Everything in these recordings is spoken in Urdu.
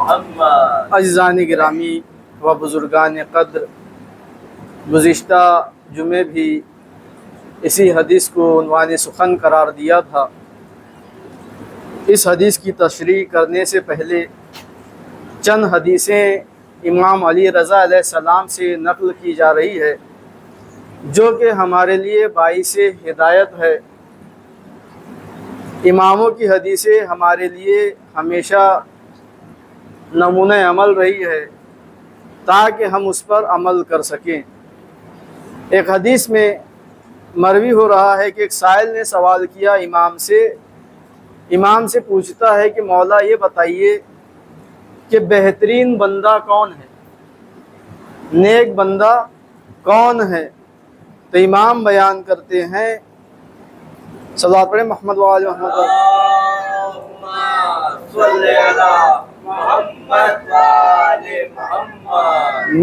محمد۔ عزیزان گرامی و بزرگان قدر، گزشتہ جمعے بھی اسی حدیث کو عنوان سخن قرار دیا تھا۔ اس حدیث کی تشریح کرنے سے پہلے چند حدیثیں امام علی رضا علیہ السلام سے نقل کی جا رہی ہے جو کہ ہمارے لیے باعث ہدایت ہے۔ اماموں کی حدیثیں ہمارے لیے ہمیشہ نمونہ عمل رہی ہے تاکہ ہم اس پر عمل کر سکیں۔ ایک حدیث میں مروی ہو رہا ہے کہ ایک سائل نے سوال کیا امام سے پوچھتا ہے کہ مولا یہ بتائیے کہ بہترین بندہ کون ہے، نیک بندہ کون ہے؟ تو امام بیان کرتے ہیں، صلوات پڑھیں محمد وآل محمد،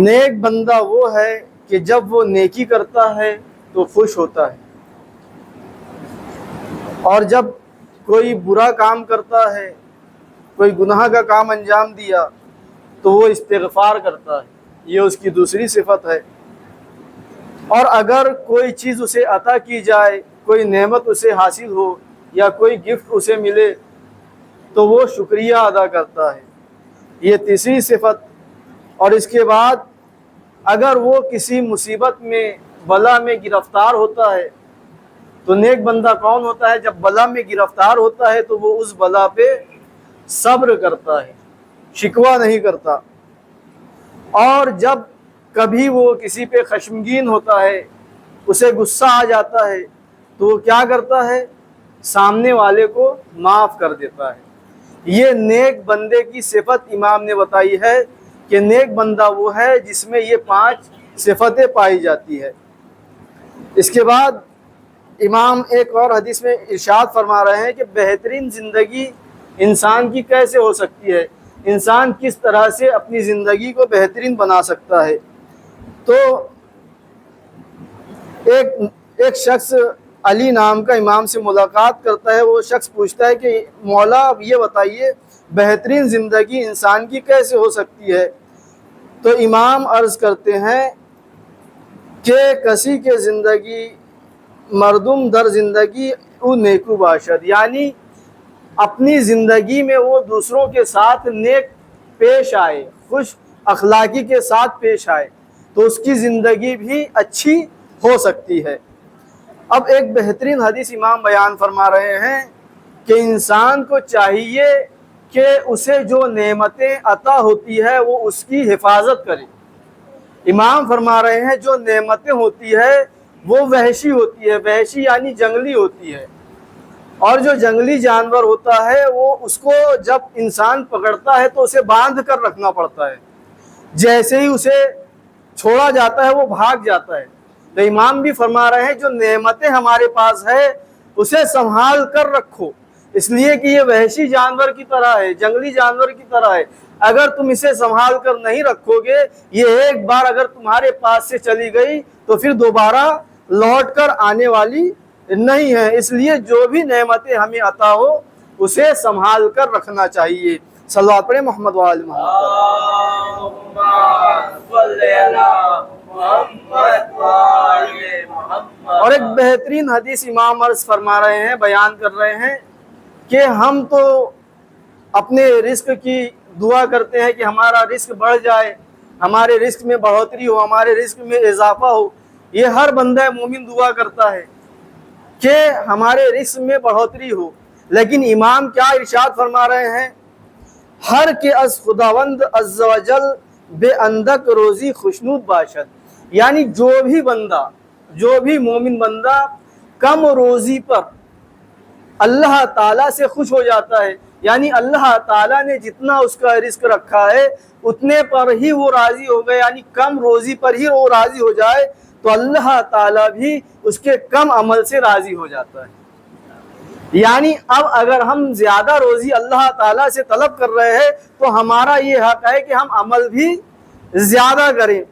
نیک بندہ وہ ہے کہ جب وہ نیکی کرتا ہے تو خوش ہوتا ہے، اور جب کوئی برا کام کرتا ہے، کوئی گناہ کا کام انجام دیا تو وہ استغفار کرتا ہے، یہ اس کی دوسری صفت ہے۔ اور اگر کوئی چیز اسے عطا کی جائے، کوئی نعمت اسے حاصل ہو یا کوئی گفٹ اسے ملے تو وہ شکریہ ادا کرتا ہے، یہ تیسری صفت۔ اور اس کے بعد اگر وہ کسی مصیبت میں، بلا میں گرفتار ہوتا ہے تو نیک بندہ کون ہوتا ہے؟ جب بلا میں گرفتار ہوتا ہے تو وہ اس بلا پہ صبر کرتا ہے، شکوہ نہیں کرتا۔ اور جب کبھی وہ کسی پہ خشمگین ہوتا ہے، اسے غصہ آ جاتا ہے تو وہ کیا کرتا ہے؟ سامنے والے کو معاف کر دیتا ہے۔ یہ نیک بندے کی صفت امام نے بتائی ہے کہ نیک بندہ وہ ہے جس میں یہ 5 صفتیں پائی جاتی ہے۔ اس کے بعد امام ایک اور حدیث میں ارشاد فرما رہے ہیں کہ بہترین زندگی انسان کی کیسے ہو سکتی ہے، انسان کس طرح سے اپنی زندگی کو بہترین بنا سکتا ہے۔ تو ایک شخص علی نام کا امام سے ملاقات کرتا ہے، وہ شخص پوچھتا ہے کہ مولا اب یہ بتائیے بہترین زندگی انسان کی کیسے ہو سکتی ہے؟ تو امام عرض کرتے ہیں کہ کسی کے زندگی مردم در زندگی او نیکو باشد، یعنی اپنی زندگی میں وہ دوسروں کے ساتھ نیک پیش آئے، خوش اخلاقی کے ساتھ پیش آئے تو اس کی زندگی بھی اچھی ہو سکتی ہے۔ اب ایک بہترین حدیث امام بیان فرما رہے ہیں کہ انسان کو چاہیے کہ اسے جو نعمتیں عطا ہوتی ہے وہ اس کی حفاظت کرے۔ امام فرما رہے ہیں جو نعمتیں ہوتی ہے وہ وحشی ہوتی ہے، وحشی یعنی جنگلی ہوتی ہے، اور جو جنگلی جانور ہوتا ہے وہ اس کو جب انسان پکڑتا ہے تو اسے باندھ کر رکھنا پڑتا ہے، جیسے ہی اسے چھوڑا جاتا ہے وہ بھاگ جاتا ہے۔ تو امام بھی فرما رہے ہیں جو نعمتیں ہمارے پاس ہے اسے سنبھال کر رکھو، اس لیے کہ یہ وحشی جانور کی طرح ہے، جنگلی جانور کی طرح ہے۔ اگر تم اسے سنبھال کر نہیں رکھو گے، یہ ایک بار اگر تمہارے پاس سے چلی گئی تو پھر دوبارہ لوٹ کر آنے والی نہیں ہے۔ اس لیے جو بھی نعمتیں ہمیں عطا ہو اسے سنبھال کر رکھنا چاہیے۔ صلوات پڑھیں محمد وآل محمد۔ اور ایک بہترین حدیث امام عرض فرما رہے ہیں، بیان کر رہے ہیں کہ ہم تو اپنے رزق کی دعا کرتے ہیں کہ ہمارا رزق بڑھ جائے، ہمارے رزق میں بڑھوتری ہو، ہمارے رزق میں اضافہ ہو، یہ ہر بندہ مومن دعا کرتا ہے کہ ہمارے رزق میں بڑھوتری ہو۔ لیکن امام کیا ارشاد فرما رہے ہیں؟ ہر کے از خداوند عز و جل بے اندک روزی خوشنود باشد، یعنی جو بھی مومن بندہ کم روزی پر اللہ تعالیٰ سے خوش ہو جاتا ہے، یعنی اللہ تعالیٰ نے جتنا اس کا رزق رکھا ہے اتنے پر ہی وہ راضی ہو گئے، یعنی کم روزی پر ہی وہ راضی ہو جائے تو اللہ تعالیٰ بھی اس کے کم عمل سے راضی ہو جاتا ہے۔ یعنی اب اگر ہم زیادہ روزی اللہ تعالیٰ سے طلب کر رہے ہیں تو ہمارا یہ حق ہے کہ ہم عمل بھی زیادہ کریں۔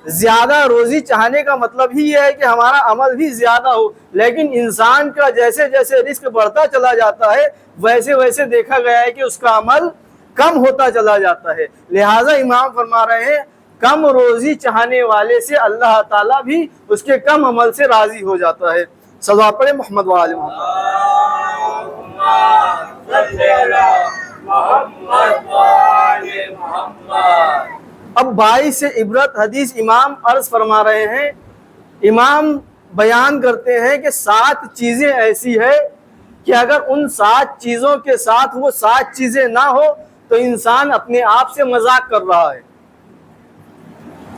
زیادہ روزی چاہنے کا مطلب ہی یہ ہے کہ ہمارا عمل بھی زیادہ ہو، لیکن انسان کا جیسے جیسے رزق بڑھتا چلا جاتا ہے ویسے ویسے دیکھا گیا ہے کہ اس کا عمل کم ہوتا چلا جاتا ہے۔ لہٰذا امام فرما رہے ہیں کم روزی چاہنے والے سے اللہ تعالیٰ بھی اس کے کم عمل سے راضی ہو جاتا ہے۔ صلوات پڑھیں محمد و آل محمد۔ اب 22 سے عبرت حدیث امام عرض فرما رہے ہیں، امام بیان کرتے ہیں کہ 7 چیزیں ایسی ہے کہ اگر ان 7 چیزوں کے ساتھ وہ 7 چیزیں نہ ہو تو انسان اپنے آپ سے مذاق کر رہا ہے۔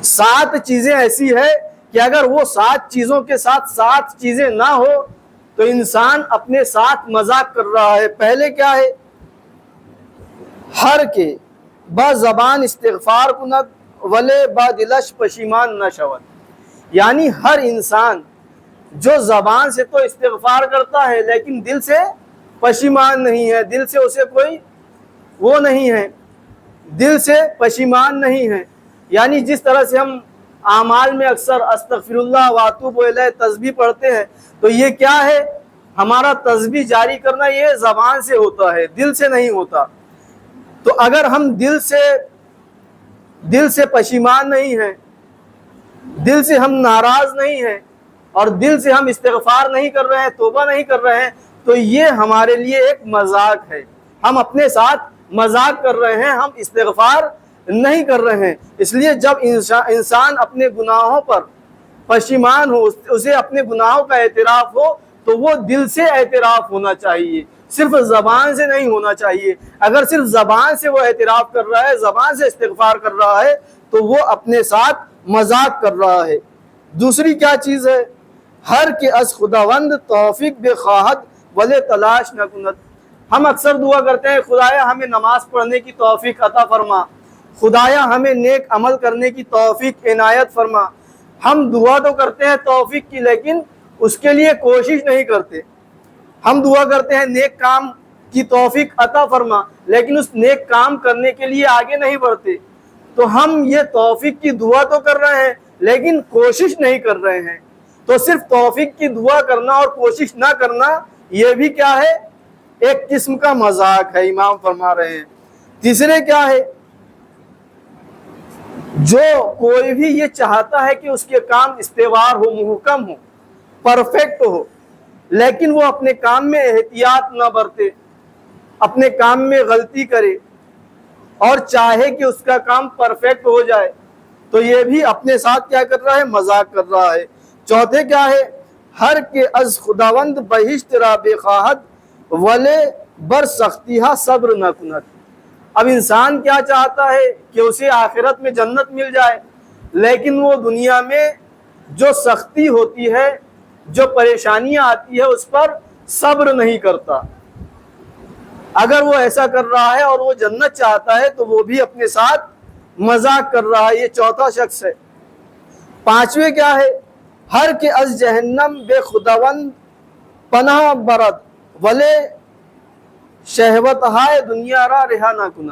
7 چیزیں ایسی ہے کہ اگر وہ 7 چیزوں کے ساتھ 7 چیزیں نہ ہو تو انسان اپنے ساتھ مذاق کر رہا ہے۔ پہلے کیا ہے؟ ہر کے با زبان استغفار کند ولے با دلش پشیمان نہ شود، یعنی ہر انسان جو زبان سے تو استغفار کرتا ہے لیکن دل سے پشیمان نہیں ہے، دل سے اسے کوئی وہ نہیں ہے، دل سے پشیمان نہیں ہے۔ یعنی جس طرح سے ہم اعمال میں اکثر استغفر اللہ واتوب الیہ تسبیح پڑھتے ہیں تو یہ کیا ہے؟ ہمارا تسبیح جاری کرنا یہ زبان سے ہوتا ہے، دل سے نہیں ہوتا۔ تو اگر ہم دل سے پشیمان نہیں ہیں، دل سے ہم ناراض نہیں ہیں اور دل سے ہم استغفار نہیں کر رہے ہیں، توبہ نہیں کر رہے ہیں، تو یہ ہمارے لیے ایک مذاق ہے، ہم اپنے ساتھ مذاق کر رہے ہیں، ہم استغفار نہیں کر رہے ہیں۔ اس لیے جب انسان اپنے گناہوں پر پشیمان ہو، اسے اپنے گناہوں کا اعتراف ہو تو وہ دل سے اعتراف ہونا چاہیے، صرف زبان سے نہیں ہونا چاہیے۔ اگر صرف زبان سے وہ اعتراف کر رہا ہے، زبان سے استغفار کر رہا ہے تو وہ اپنے ساتھ مذاق کر رہا ہے۔ دوسری کیا چیز ہے؟ ہر کے از خداوند توفیق بے خواہد ولے تلاش نہ کند۔ ہم اکثر دعا کرتے ہیں خدایا ہمیں نماز پڑھنے کی توفیق عطا فرما، خدایا ہمیں نیک عمل کرنے کی توفیق عنایت فرما۔ ہم دعا تو کرتے ہیں توفیق کی لیکن اس کے لیے کوشش نہیں کرتے۔ ہم دعا کرتے ہیں نیک کام کی توفیق عطا فرما لیکن اس نیک کام کرنے کے لیے آگے نہیں بڑھتے۔ تو ہم یہ توفیق کی دعا تو کر رہے ہیں لیکن کوشش نہیں کر رہے ہیں۔ تو صرف توفیق کی دعا کرنا اور کوشش نہ کرنا یہ بھی کیا ہے؟ ایک قسم کا مذاق ہے، امام فرما رہے ہیں۔ تیسرے کیا ہے؟ جو کوئی بھی یہ چاہتا ہے کہ اس کے کام استوار ہو، محکم ہو، پرفیکٹ ہو، لیکن وہ اپنے کام میں احتیاط نہ برتے، اپنے کام میں غلطی کرے اور چاہے کہ اس کا کام پرفیکٹ ہو جائے تو یہ بھی اپنے ساتھ کیا کر رہا ہے؟ مذاق کر رہا ہے۔ چوتھے کیا ہے؟ ہر کے از خداوند بہشت را بے خواہد ولے بر سختیہ صبر نہ کند۔ اب انسان کیا چاہتا ہے کہ اسے آخرت میں جنت مل جائے لیکن وہ دنیا میں جو سختی ہوتی ہے، جو پریشانیاں آتی ہے اس پر صبر نہیں کرتا۔ اگر وہ ایسا کر رہا ہے اور وہ جنت چاہتا ہے تو وہ بھی اپنے ساتھ مذاق کر رہا ہے۔ یہ چوتھا شخص ہے۔ پانچویں کیا ہے؟ ہر کے از جہنم بے خداوند پناہ برد ولے شہوت ہائے دنیا را رہا نہ کند۔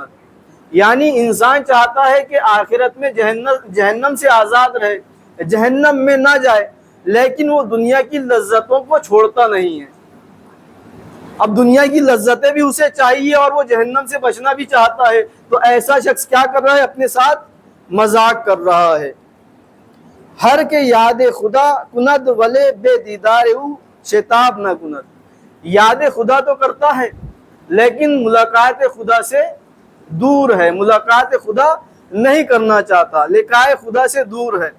یعنی انسان چاہتا ہے کہ آخرت میں جہنم سے آزاد رہے، جہنم میں نہ جائے، لیکن وہ دنیا کی لذتوں کو چھوڑتا نہیں ہے۔ اب دنیا کی لذتیں بھی اسے چاہیے اور وہ جہنم سے بچنا بھی چاہتا ہے، تو ایسا شخص کیا کر رہا ہے؟ اپنے ساتھ مذاق کر رہا ہے۔ ہر کے یاد خدا کند ولے بے دیدار شتاب نہ کند۔ یاد خدا تو کرتا ہے لیکن ملاقات خدا سے دور ہے، ملاقات خدا نہیں کرنا چاہتا، لقائے خدا سے دور ہے،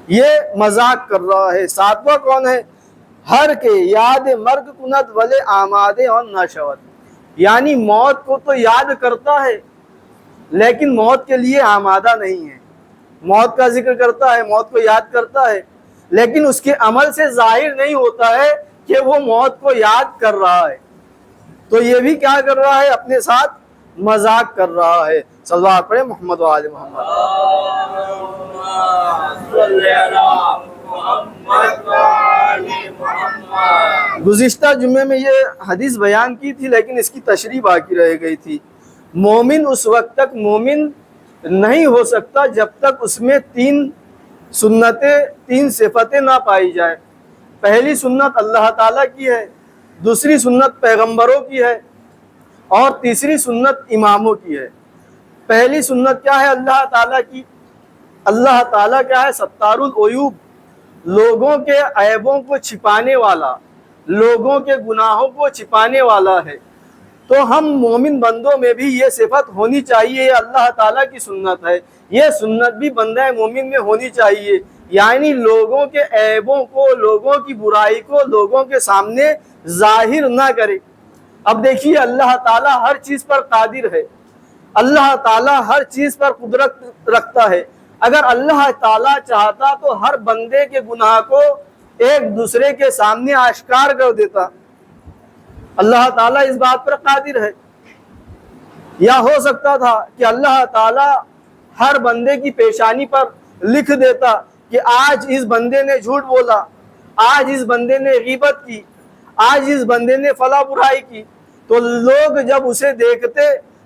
یہ مذاق کر رہا ہے۔ ساتواں کون ہے؟ ہر کے یاد مرگ کند ولے آمادے اور نہ شود۔ یعنی موت کو تو یاد کرتا ہے لیکن موت کے لیے آمادہ نہیں ہے۔ موت کا ذکر کرتا ہے، موت کو یاد کرتا ہے لیکن اس کے عمل سے ظاہر نہیں ہوتا ہے کہ وہ موت کو یاد کر رہا ہے۔ تو یہ بھی کیا کر رہا ہے؟ اپنے ساتھ مذاق کر رہا ہے۔ صلوات پڑھیں محمد و آل محمد۔ گزشتہ جمعے میں یہ حدیث بیان کی تھی لیکن اس کی تشریح باقی رہ گئی تھی۔ مومن اس وقت تک مومن نہیں ہو سکتا جب تک اس میں 3 سنتیں، 3 صفتیں نہ پائی جائے۔ پہلی سنت اللہ تعالیٰ کی ہے، دوسری سنت پیغمبروں کی ہے اور تیسری سنت اماموں کی ہے۔ پہلی سنت کیا ہے اللہ تعالیٰ کی؟ اللہ تعالیٰ کیا ہے؟ ستار العیوب، لوگوں کے عیبوں کو چھپانے والا، لوگوں کے گناہوں کو چھپانے والا ہے۔ تو ہم مومن بندوں میں بھی یہ صفت ہونی چاہیے، یہ اللہ تعالیٰ کی سنت ہے، یہ سنت بھی بندہ مومن میں ہونی چاہیے، یعنی لوگوں کے عیبوں کو، لوگوں کی برائی کو لوگوں کے سامنے ظاہر نہ کرے۔ اب دیکھیے اللہ تعالیٰ ہر چیز پر قادر ہے، اللہ تعالیٰ ہر چیز پر قدرت رکھتا ہے۔ اگر اللہ تعالیٰ چاہتا تو ہر بندے کے گناہ کو ایک دوسرے کے سامنے آشکار کر دیتا، اللہ تعالیٰ اس بات پر قادر ہے۔ یا ہو سکتا تھا کہ اللہ تعالیٰ ہر بندے کی پیشانی پر لکھ دیتا کہ آج اس بندے نے جھوٹ بولا، آج اس بندے نے غیبت کی، آج اس بندے نے فلاں برائی کی، تو لوگ جب اسے دیکھتے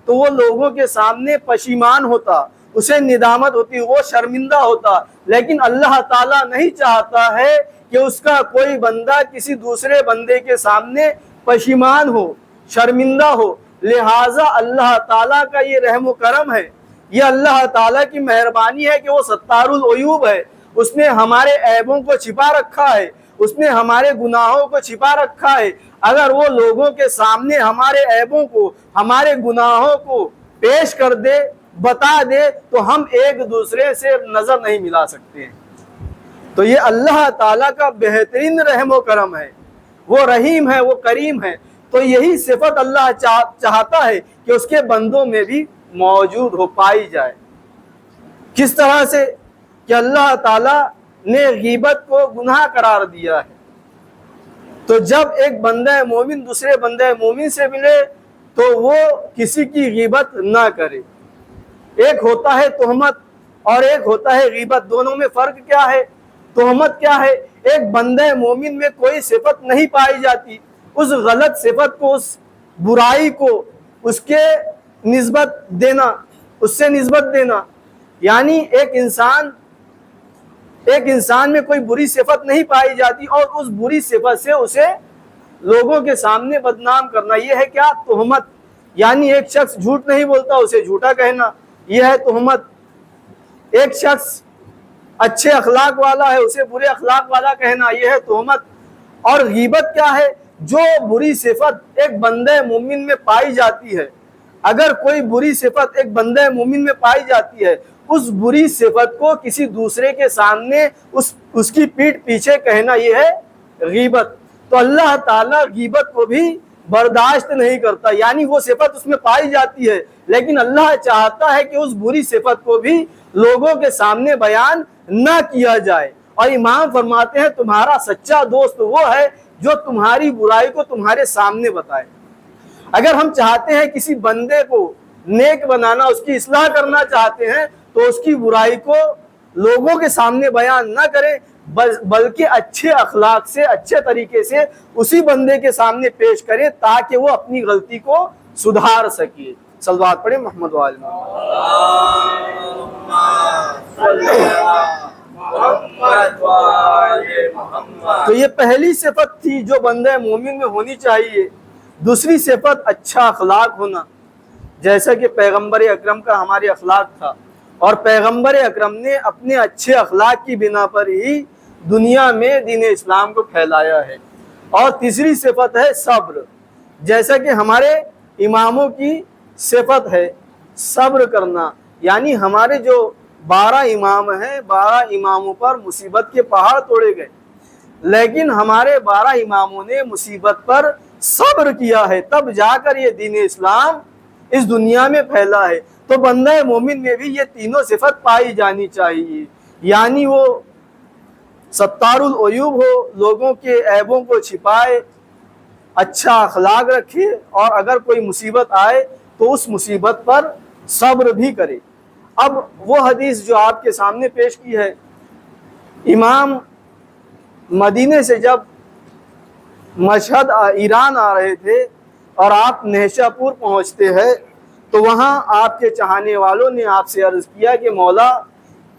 تو وہ لوگوں کے سامنے پشیمان ہوتا، اسے ندامت ہوتی، وہ شرمندہ ہوتا۔ لیکن اللہ تعالیٰ نہیں چاہتا ہے کہ اس کا کوئی بندہ کسی دوسرے بندے کے سامنے پشیمان ہو، شرمندہ ہو، لہٰذا اللہ تعالیٰ کا یہ رحم و کرم ہے، یہ اللہ تعالیٰ کی مہربانی ہے کہ وہ ستار العیوب ہے، اس نے ہمارے عیبوں کو چھپا رکھا ہے، اس نے ہمارے گناہوں کو چھپا رکھا ہے۔ اگر وہ لوگوں کے سامنے ہمارے عیبوں کو، ہمارے گناہوں کو پیش کر دے، بتا دے، تو ہم ایک دوسرے سے نظر نہیں ملا سکتے ہیں۔ تو یہ اللہ تعالیٰ کا بہترین رحم و کرم ہے، وہ رحیم ہے، وہ کریم ہے۔ تو یہی صفت اللہ چاہتا ہے کہ اس کے بندوں میں بھی موجود ہو، پائی جائے۔ کس طرح سے؟ کہ اللہ تعالیٰ نے غیبت کو گناہ قرار دیا ہے، تو جب ایک بندہ مومن دوسرے بندہ مومن سے ملے تو وہ کسی کی غیبت نہ کرے۔ ایک ہوتا ہے تہمت اور ایک ہوتا ہے غیبت، دونوں میں فرق کیا ہے؟ تہمت کیا ہے؟ ایک بندہ مومن میں کوئی صفت نہیں پائی جاتی، اس غلط صفت کو، اس برائی کو اس کے نسبت دینا، اس سے نسبت دینا، یعنی ایک انسان میں کوئی بری صفت نہیں پائی جاتی اور اس بری صفت سے اسے لوگوں کے سامنے بدنام کرنا، یہ ہے کیا؟ تہمت۔ یعنی ایک شخص جھوٹ نہیں بولتا، اسے جھوٹا کہنا، یہ ہے تہمت۔ ایک شخص اچھے اخلاق والا ہے، اسے برے اخلاق والا کہنا، یہ ہے تہمت۔ اور غیبت کیا ہے؟ جو بری صفت ایک بندہ مومن میں پائی جاتی ہے، اگر کوئی بری صفت ایک بندہ مومن میں پائی جاتی ہے، اس بری صفت کو کسی دوسرے کے سامنے اس کی پیٹھ پیچھے کہنا، یہ ہے غیبت۔ تو اللہ تعالیٰ غیبت کو بھی برداشت نہیں کرتا، یعنی وہ صفت اس میں پائی جاتی ہے لیکن اللہ چاہتا ہے کہ اس بری صفت کو بھی لوگوں کے سامنے بیان نہ کیا جائے۔ اور امام فرماتے ہیں تمہارا سچا دوست وہ ہے جو تمہاری برائی کو تمہارے سامنے بتائے۔ اگر ہم چاہتے ہیں کسی بندے کو نیک بنانا، اس کی اصلاح کرنا چاہتے ہیں، تو اس کی برائی کو لوگوں کے سامنے بیان نہ کریں، بلکہ اچھے اخلاق سے، اچھے طریقے سے اسی بندے کے سامنے پیش کریں تاکہ وہ اپنی غلطی کو سدھار سکے۔ صلوات پڑھیں محمد و آل محمد۔ تو یہ پہلی صفت تھی جو بندہ مومن میں ہونی چاہیے۔ دوسری صفت اچھا اخلاق ہونا، جیسا کہ پیغمبر اکرم کا ہمارے اخلاق تھا، اور پیغمبر اکرم نے اپنے اچھے اخلاق کی بنا پر ہی دنیا میں دین اسلام کو پھیلایا ہے۔ اور تیسری صفت ہے صبر، جیسا کہ ہمارے اماموں کی صفت ہے صبر کرنا، یعنی ہمارے جو 12 امام ہیں، 12 اماموں پر مصیبت کے پہاڑ توڑے گئے، لیکن ہمارے 12 اماموں نے مصیبت پر صبر کیا ہے، تب جا کر یہ دین اسلام اس دنیا میں پھیلا ہے۔ تو بندہ مومن میں بھی یہ تینوں صفت پائی جانی چاہیے، یعنی وہ ستار العیوب ہو، لوگوں کے عیبوں کو چھپائے، اچھا اخلاق رکھے، اور اگر کوئی مصیبت آئے تو اس مصیبت پر صبر بھی کرے۔ اب وہ حدیث جو آپ کے سامنے پیش کی ہے، امام مدینے سے جب مشہد ایران آ رہے تھے اور آپ نہشہ پور پہنچتے ہیں تو وہاں آپ کے چاہنے والوں نے آپ سے عرض کیا کہ مولا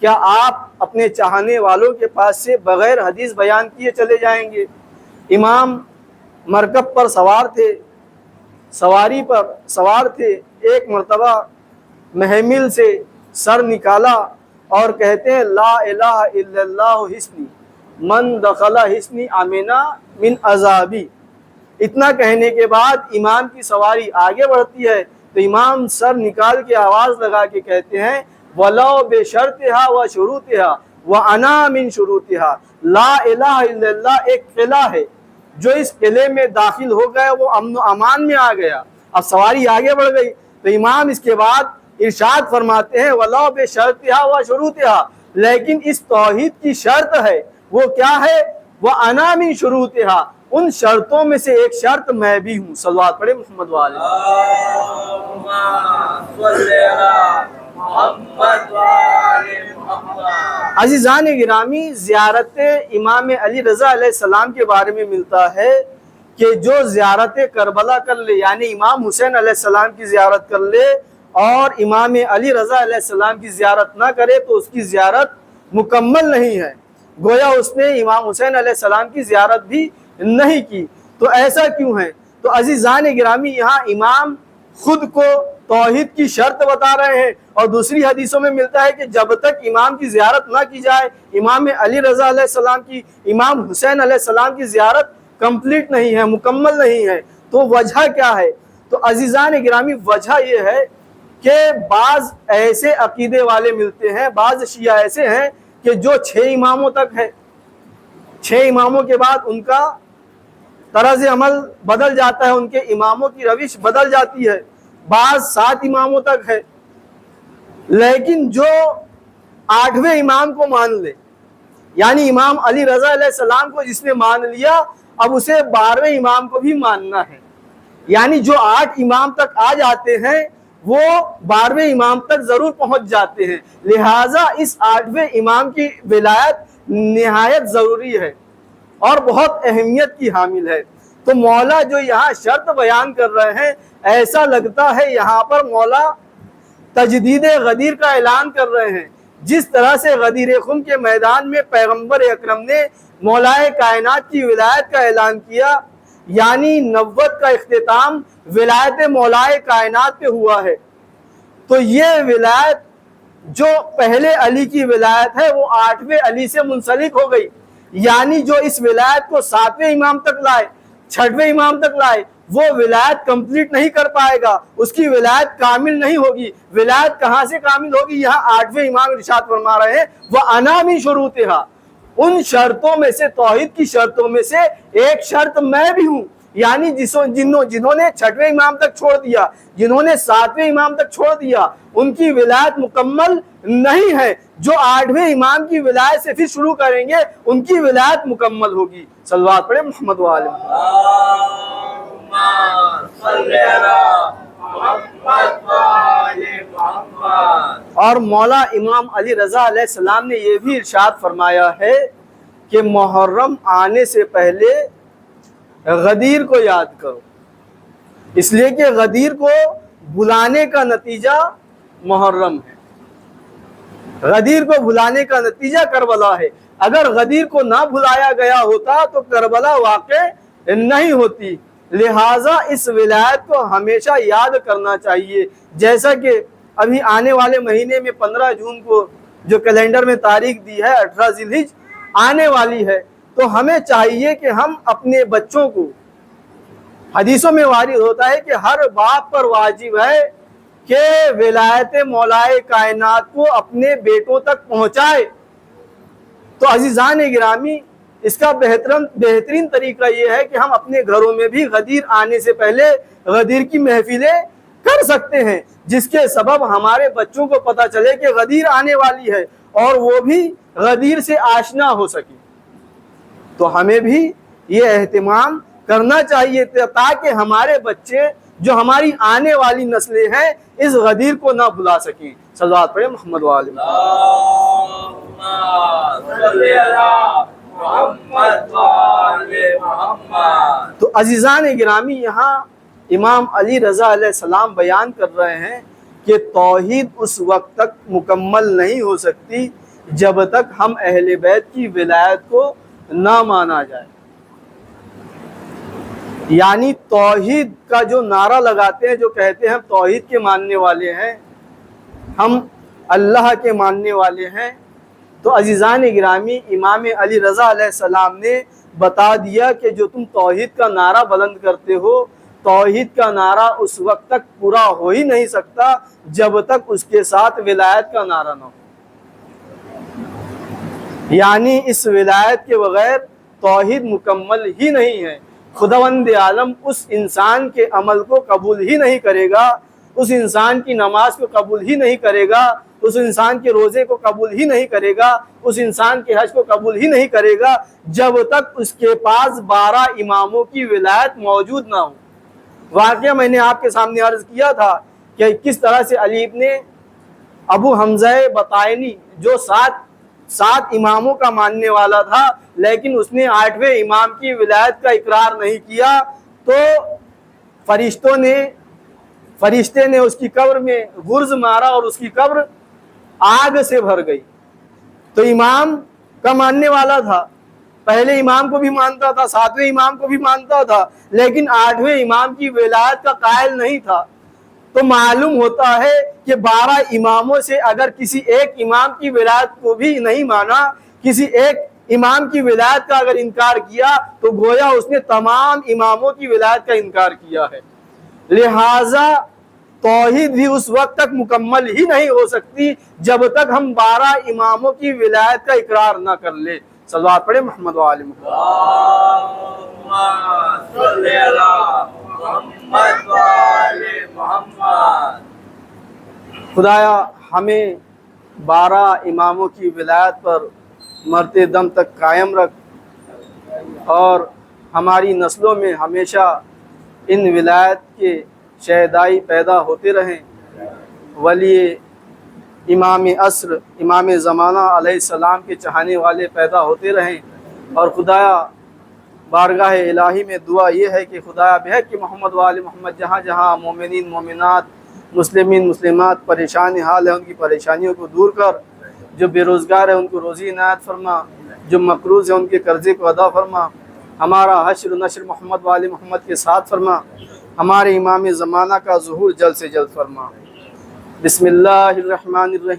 کیا آپ اپنے چاہنے والوں کے پاس سے بغیر حدیث بیان کیے چلے جائیں گے؟ امام مرکب پر سوار تھے، سواری پر سوار تھے، ایک مرتبہ محمل سے سر نکالا اور کہتے ہیں لا الہ الا اللہ حسنی من دخل حسنی امنا من عذابی۔ اتنا کہنے کے بعد امام کی سواری آگے بڑھتی ہے تو امام سر نکال کے آواز لگا کے کہتے ہیں وَلَوْ بِشَرْطِهَا وَشُرُوطِهَا وَأَنَا مِن شُرُوطِهَا۔ لا الہ الا اللہ ایک قلعہ ہے، جو اس قلعے میں داخل ہو گئے وہ امن و امان میں آ گیا۔ اب سواری آگے بڑھ گئی تو امام اس کے بعد ارشاد فرماتے ہیں وَلَوْ بِشَرْطِهَا وَشُرُوطِهَا، لیکن اس توحید کی شرط ہے، وہ کیا ہے؟ وَأَنَا مِن شُرُوطِهَا، ان شرطوں میں سے ایک شرط میں بھی ہوں۔ صلوات پڑھے محمد والے۔ عزیزان گرامی، زیارت امام علی رضا علیہ السلام کے بارے میں ملتا ہے کہ جو زیارت کربلا کر لے، یعنی امام حسین علیہ السلام کی زیارت کر لے اور امام علی رضا علیہ السلام کی زیارت نہ کرے تو اس کی زیارت مکمل نہیں ہے، گویا اس نے امام حسین علیہ السلام کی زیارت بھی نہیں کی۔ تو ایسا کیوں ہے؟ تو عزیزان گرامی، یہاں امام خود کو توحید کی شرط بتا رہے ہیں، اور دوسری حدیثوں میں ملتا ہے کہ جب تک امام کی زیارت نہ کی جائے، امام علی رضا علیہ السلام کی، امام حسین علیہ السلام کی زیارت کمپلیٹ نہیں ہے، مکمل نہیں ہے۔ تو وجہ کیا ہے؟ تو عزیزان گرامی، وجہ یہ ہے کہ بعض ایسے عقیدے والے ملتے ہیں، بعض شیعہ ایسے ہیں کہ جو 6 اماموں تک ہے، 6 اماموں کے بعد ان کا طرز عمل بدل جاتا ہے، ان کے اماموں کی روش بدل جاتی ہے، بعض 7 اماموں تک ہے، لیکن جو 8ویں امام کو مان لے، یعنی امام علی رضا علیہ السلام کو جس نے مان لیا، اب اسے 12ویں امام کو بھی ماننا ہے، یعنی جو 8 امام تک آ جاتے ہیں وہ 12ویں امام تک ضرور پہنچ جاتے ہیں، لہٰذا اس 8ویں امام کی ولایت نہایت ضروری ہے اور بہت اہمیت کی حامل ہے۔ تو مولا جو یہاں شرط بیان کر رہے ہیں، ایسا لگتا ہے یہاں پر مولا تجدید غدیر کا اعلان کر رہے ہیں، جس طرح سے غدیر خم کے میدان میں پیغمبر اکرم نے مولائے کائنات کی ولایت کا اعلان کیا، یعنی نبوت کا اختتام ولایت مولائے کائنات پہ ہوا ہے۔ تو یہ ولایت جو پہلے علی کی ولایت ہے وہ 8ویں علی سے منسلک ہو گئی، یعنی جو اس ولایت کو 7ویں امام تک لائے، 6ویں امام تک لائے، وہ ولایت کمپلیٹ نہیں کر پائے گا، اس کی ولایت کامل نہیں ہوگی۔ ولایت کہاں سے کامل ہوگی؟ یہاں 8ویں امام ارشاد فرما رہے ہیں وَأَنَا مِن شُرُوطِهَا، ان شرطوں میں سے، توحید کی شرطوں میں سے ایک شرط میں بھی ہوں، یعنی جنہوں نے 6ویں امام تک چھوڑ دیا، جنہوں نے 7ویں امام تک چھوڑ دیا، ان کی ولایت مکمل نہیں ہے۔ جو 8ویں امام کی ولایت سے پھر شروع کریں گے ان کی ولایت مکمل ہوگی۔ صلوات پڑھیں محمد والے۔ اور مولا امام علی رضا علیہ السلام نے یہ بھی ارشاد فرمایا ہے کہ محرم آنے سے پہلے غدیر کو یاد کرو، اس لیے کہ غدیر کو بلانے کا نتیجہ محرم ہے، غدیر کو بلانے کا نتیجہ کربلا ہے۔ اگر غدیر کو نہ بلایا گیا ہوتا تو کربلا واقع نہیں ہوتی، لہٰذا اس ولایت کو ہمیشہ یاد کرنا چاہیے۔ جیسا کہ ابھی آنے والے مہینے میں 15 جون کو جو کیلنڈر میں تاریخ دی ہے 18 ذی الحجہ آنے والی ہے، تو ہمیں چاہیے کہ ہم اپنے بچوں کو، حدیثوں میں وارد ہوتا ہے کہ ہر باپ پر واجب ہے کہ ولایت مولائے کائنات کو اپنے بیٹوں تک پہنچائے۔ تو عزیزان گرامی، اس کا بہترین طریقہ یہ ہے کہ ہم اپنے گھروں میں بھی غدیر آنے سے پہلے غدیر کی محفلیں کر سکتے ہیں، جس کے سبب ہمارے بچوں کو پتہ چلے کہ غدیر آنے والی ہے اور وہ بھی غدیر سے آشنا ہو سکے۔ تو ہمیں بھی یہ اہتمام کرنا چاہیے تاکہ ہمارے بچے جو ہماری آنے والی نسلیں ہیں اس غدیر کو نہ بھلا سکیں۔ صلوات پڑھیں محمد والے۔ تو عزیزان گرامی، یہاں امام علی رضا علیہ السلام بیان کر رہے ہیں کہ توحید اس وقت تک مکمل نہیں ہو سکتی جب تک ہم اہل بیت کی ولایت کو نہ مانا جائے۔ یعنی توحید کا جو نعرہ لگاتے ہیں، جو کہتے ہیں ہم توحید کے ماننے والے ہیں، ہم اللہ کے ماننے والے ہیں، تو عزیزان گرامی امام علی رضا علیہ السلام نے بتا دیا کہ جو تم توحید کا نعرہ بلند کرتے ہو، توحید کا نعرہ اس وقت تک پورا ہو ہی نہیں سکتا جب تک اس کے ساتھ ولایت کا نعرہ نہ ہو۔ یعنی اس ولایت کے بغیر توحید مکمل ہی نہیں ہے۔ خداوند عالم اس انسان کے عمل کو قبول ہی نہیں کرے گا، اس انسان کی نماز کو قبول ہی نہیں کرے گا، اس انسان کے روزے کو قبول ہی نہیں کرے گا، اس انسان کے حج کو قبول ہی نہیں کرے گا جب تک اس کے پاس 12 اماموں کی ولایت موجود نہ ہو۔ واقعہ میں نے آپ کے سامنے عرض کیا تھا کہ کس طرح سے علی ابن ابو حمزہ بطائنی جو سات اماموں کا ماننے والا تھا، لیکن اس نے 8ویں امام کی ولایت کا اقرار نہیں کیا، تو فرشتے نے اس کی قبر میں غرز مارا اور اس کی قبر آگ سے بھر گئی۔ تو امام کا ماننے والا تھا، پہلے امام کو بھی مانتا تھا، 7ویں امام کو بھی مانتا تھا، لیکن 8ویں امام کی ولایت کا قائل نہیں تھا۔ تو معلوم ہوتا ہے کہ 12 اماموں سے اگر کسی ایک امام کی ولایت کو بھی نہیں مانا، کسی ایک امام کی ولایت کا اگر انکار کیا تو گویا اس نے تمام اماموں کی ولایت کا انکار کیا ہے۔ لہٰذا توحید بھی اس وقت تک مکمل ہی نہیں ہو سکتی جب تک ہم 12 اماموں کی ولایت کا اقرار نہ کر لیں۔ صلوات پڑھیں محمد و آل محمد۔ خدایا ہمیں 12 اماموں کی ولایت پر مرتے دم تک قائم رکھ، اور ہماری نسلوں میں ہمیشہ ان ولایت کے شہدائی پیدا ہوتے رہیں، ولی امام عصر امام زمانہ علیہ السلام کے چاہنے والے پیدا ہوتے رہیں۔ اور خدایا بارگاہ الہی میں دعا یہ ہے کہ خدایا بحق محمد و آل محمد جہاں جہاں مومنین مومنات مسلمین مسلمات پریشان حال ہیں ان کی پریشانیوں کو دور کر، جو بے روزگار ہیں ان کو روزی عنایت فرما، جو مقروض ہیں ان کے قرضے کو ادا فرما، ہمارا حشر و نشر محمد و آل محمد کے ساتھ فرما، ہمارے امام زمانہ کا ظہور جلد سے جلد فرما۔ بسم اللہ الرحمن الرحیم۔